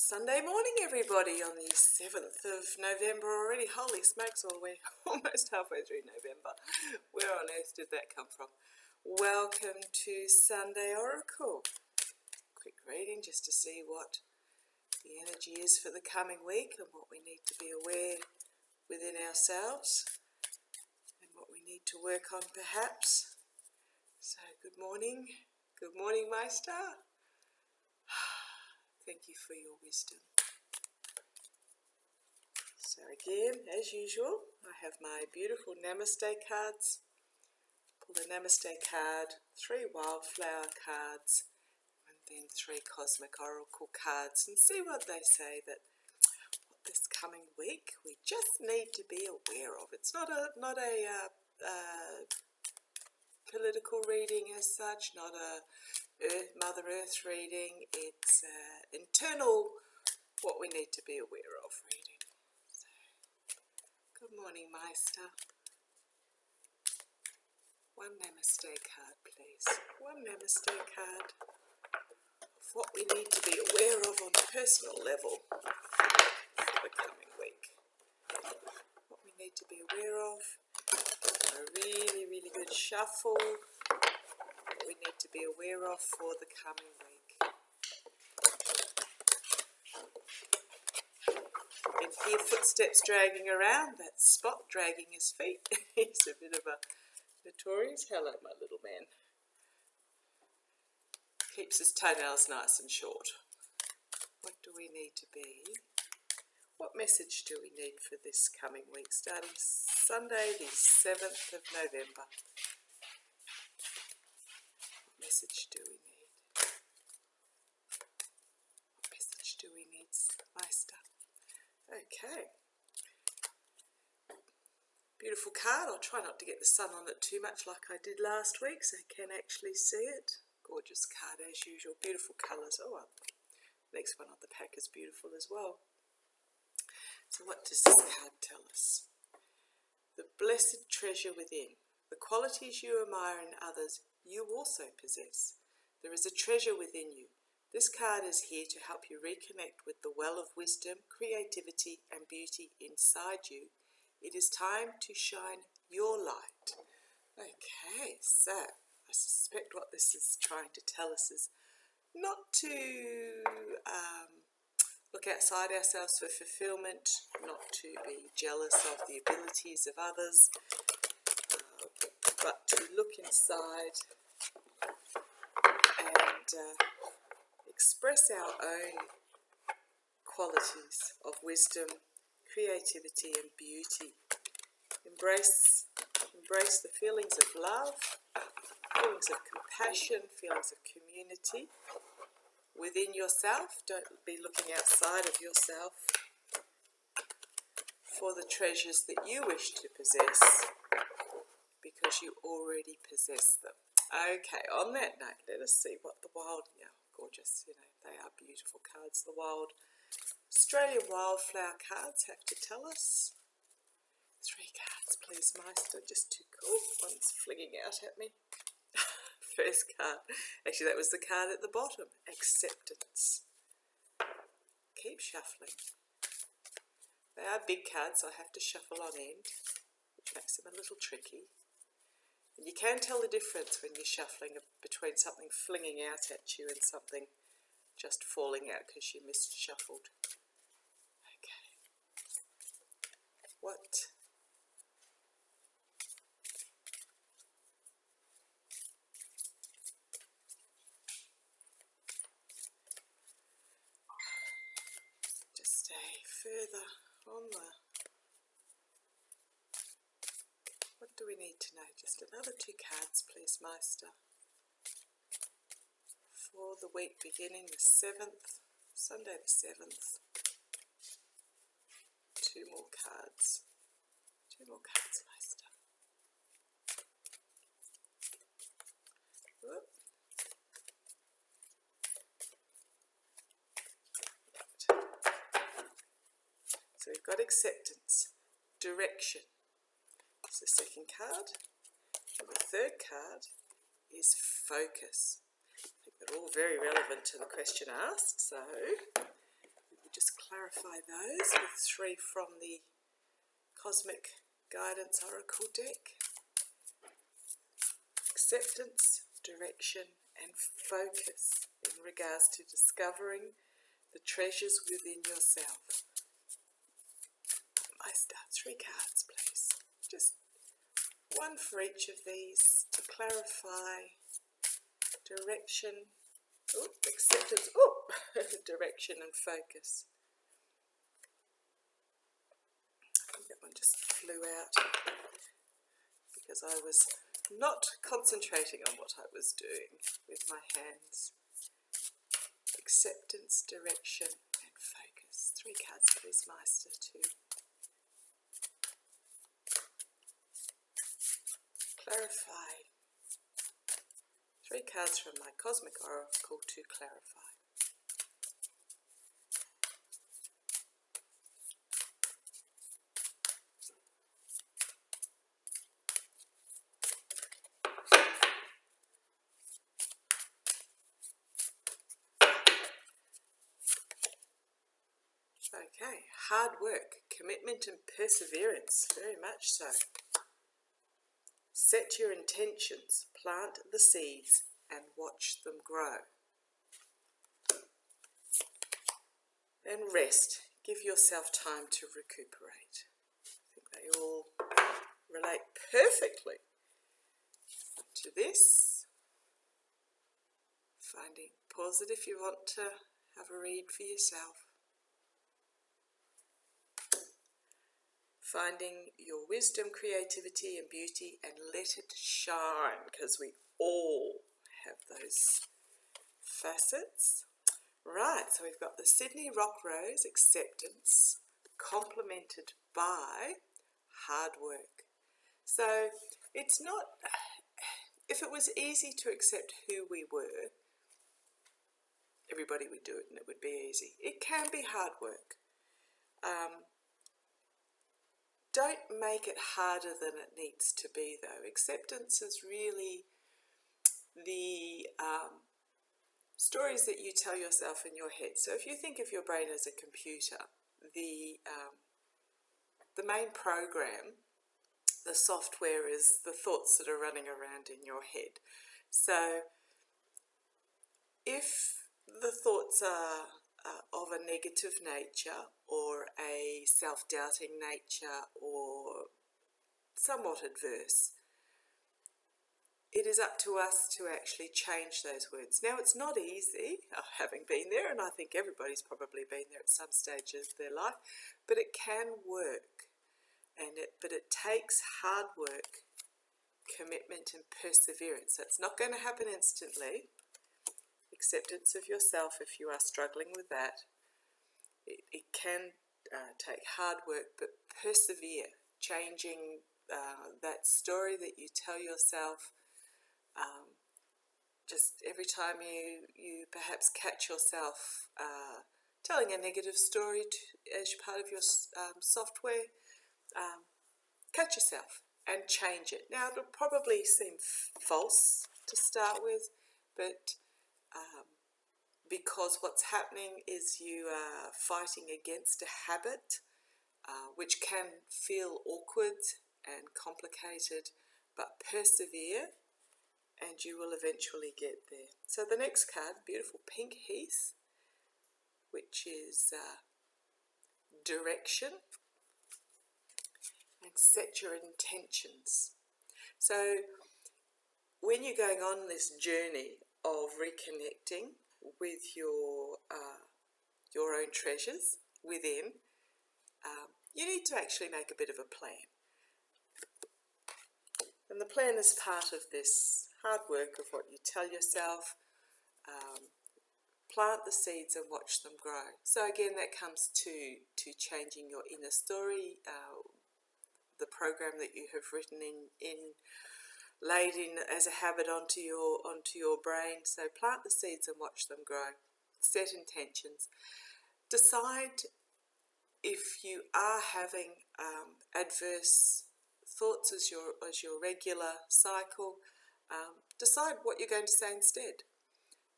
Sunday morning, everybody, on the 7th of November already. Holy smokes, we're almost halfway through November. Where on earth did that come from? Welcome to Sunday Oracle. Quick reading just to see what the energy is for the coming week and what we need to be aware within ourselves and what we need to work on perhaps. So good morning, my star. Thank you for your wisdom. So again, as usual, I have my beautiful Namaste cards. Pull the Namaste card, 3 wildflower cards, and then 3 cosmic oracle cards, and see what they say that what this coming week we just need to be aware of. It's not a political reading as such, not a Mother Earth reading. It's internal, what we need to be aware of reading. So, good morning, Meister. One Namaste card, please. One Namaste card of what we need to be aware of on a personal level for the coming week. What we need to be aware of. A really, really good shuffle. What we need to be aware of for the coming week. You can hear footsteps dragging around. That Spot dragging his feet. He's a bit of a notorious. Hello, my little man. Keeps his toenails nice and short. What do we need to be? What message do we need for this coming week, starting Sunday the 7th of November? What message do we need? What message do we need, Meister? Okay. Beautiful card. I'll try not to get the sun on it too much like I did last week so you can actually see it. Gorgeous card as usual. Beautiful colours. Oh, well, next one on the pack is beautiful as well. So what does this card tell us? The blessed treasure within. The qualities you admire in others, you also possess. There is a treasure within you. This card is here to help you reconnect with the well of wisdom, creativity, and beauty inside you. It is time to shine your light. Okay, so I suspect what this is trying to tell us is not to look outside ourselves for fulfillment, not to be jealous of the abilities of others, but to look inside and express our own qualities of wisdom, creativity and beauty. Embrace the feelings of love, feelings of compassion, feelings of community within yourself. Don't be looking outside of yourself for the treasures that you wish to possess because you already possess them. Okay, on that note, let us see what the wild, gorgeous, they are beautiful cards. The wild Australian wildflower cards have to tell us. 3 cards, please, Meister. Just too cool. One's flinging out at me. First card. Actually, that was the card at the bottom. Acceptance. Keep shuffling. They are big cards, so I have to shuffle on end, which makes them a little tricky. And you can tell the difference when you're shuffling between something flinging out at you and something just falling out because you misshuffled. Okay. What? Just stay further on the... What do we need to know? Just another 2 cards, please, Meister. For the week beginning the 7th, Sunday the 7th. 2 more cards. 2 more cards, Meister. Whoop. So we've got acceptance, direction. That's the second card. And the third card is focus. I think they're all very relevant to the question asked. So clarify those with 3 from the Cosmic Guidance Oracle deck. Acceptance, direction, and focus in regards to discovering the treasures within yourself. I start 3 cards, please. Just one for each of these to clarify direction, acceptance, direction and focus. I think that one just flew out because I was not concentrating on what I was doing with my hands. Acceptance, direction and focus. 3 cards, please, Meister, to clarify. 3 cards from my Cosmic Oracle to clarify. Okay, hard work, commitment and perseverance, very much so. Set your intentions, plant the seeds and watch them grow. Then rest, give yourself time to recuperate. I think they all relate perfectly to this. Pause it if you want to have a read for yourself. Finding your wisdom, creativity and beauty and let it shine, because we all have those facets. Right, so we've got the Sydney Rock Rose, acceptance, complemented by hard work. So it's not, if it was easy to accept who we were, everybody would do it and it would be easy. It can be hard work. Don't make it harder than it needs to be, though. Acceptance is really the stories that you tell yourself in your head. So if you think of your brain as a computer, the main program, the software, is the thoughts that are running around in your head. So if the thoughts are of a negative nature or a self-doubting nature or somewhat adverse, it is up to us to actually change those words. Now, it's not easy, having been there, and I think everybody's probably been there at some stage of their life, but it can work. But it takes hard work, commitment and perseverance. So it's not going to happen instantly. Acceptance of yourself, if you are struggling with that, it can take hard work, but persevere, changing that story that you tell yourself. Just every time you perhaps catch yourself telling a negative story as part of your software, catch yourself and change it. Now, it'll probably seem false to start with, but because what's happening is you are fighting against a habit, which can feel awkward and complicated, but persevere and you will eventually get there. So the next card, beautiful pink heath, which is direction, and set your intentions. So when you're going on this journey of reconnecting with your own treasures within, you need to actually make a bit of a plan. And the plan is part of this hard work of what you tell yourself, plant the seeds and watch them grow. So again, that comes to changing your inner story, the program that you have written laid in as a habit onto your brain. So plant the seeds and watch them grow. Set intentions. Decide if you are having adverse thoughts as your regular cycle. Decide what you're going to say instead.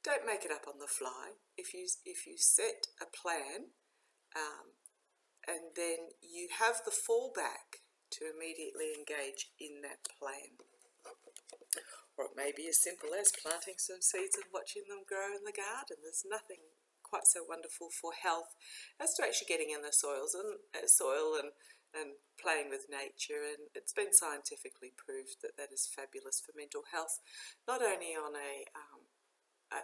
Don't make it up on the fly. If you set a plan, and then you have the fallback to immediately engage in that plan. Or it may be as simple as planting some seeds and watching them grow in the garden. There's nothing quite so wonderful for health as to actually getting in the soil and playing with nature. And it's been scientifically proved that that is fabulous for mental health, not only on a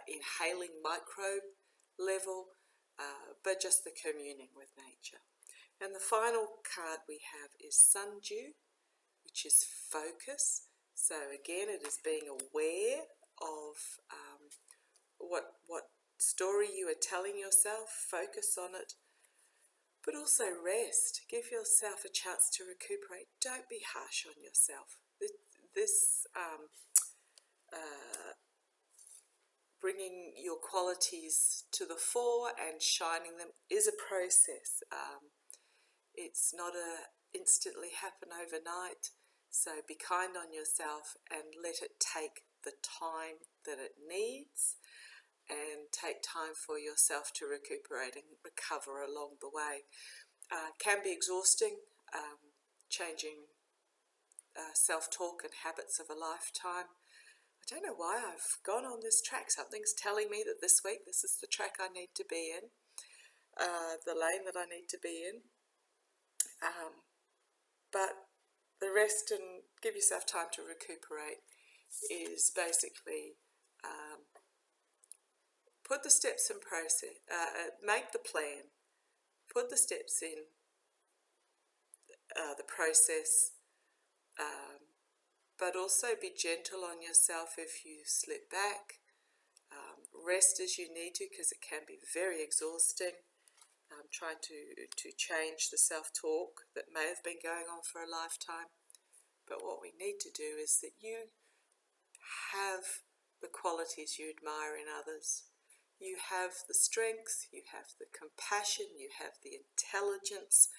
inhaling microbe level, but just the communing with nature. And the final card we have is Sundew, which is focus. So again, it is being aware of what story you are telling yourself, focus on it, but also rest. Give yourself a chance to recuperate. Don't be harsh on yourself. This bringing your qualities to the fore and shining them is a process. It's not a instantly happen overnight, so be kind on yourself and let it take the time that it needs, and take time for yourself to recuperate and recover along the way. Can be exhausting, changing self-talk and habits of a lifetime. I don't know why I've gone on this track. Something's telling me that this week this is the track I need to be in, the lane that I need to be in. But the rest and give yourself time to recuperate is basically put the steps in process, make the plan, put the steps in the process, but also be gentle on yourself if you slip back. Rest as you need to, because it can be very exhausting. Trying to change the self-talk that may have been going on for a lifetime. But what we need to do is that you have the qualities you admire in others. You have the strength, you have the compassion, you have the intelligence,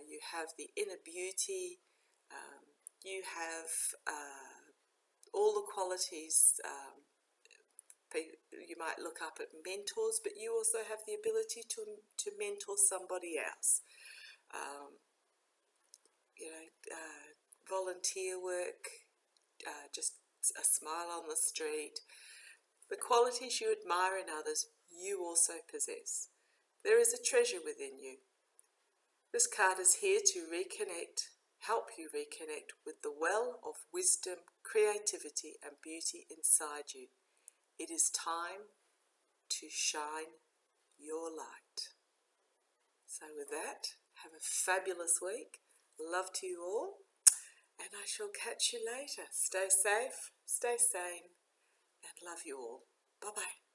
you have the inner beauty, you have all the qualities. You might look up at mentors, but you also have the ability to mentor somebody else. Volunteer work, just a smile on the street. The qualities you admire in others, you also possess. There is a treasure within you. This card is here to help you reconnect with the well of wisdom, creativity, and beauty inside you. It is time to shine your light. So with that, have a fabulous week. Love to you all, and I shall catch you later. Stay safe, stay sane, and love you all. Bye-bye.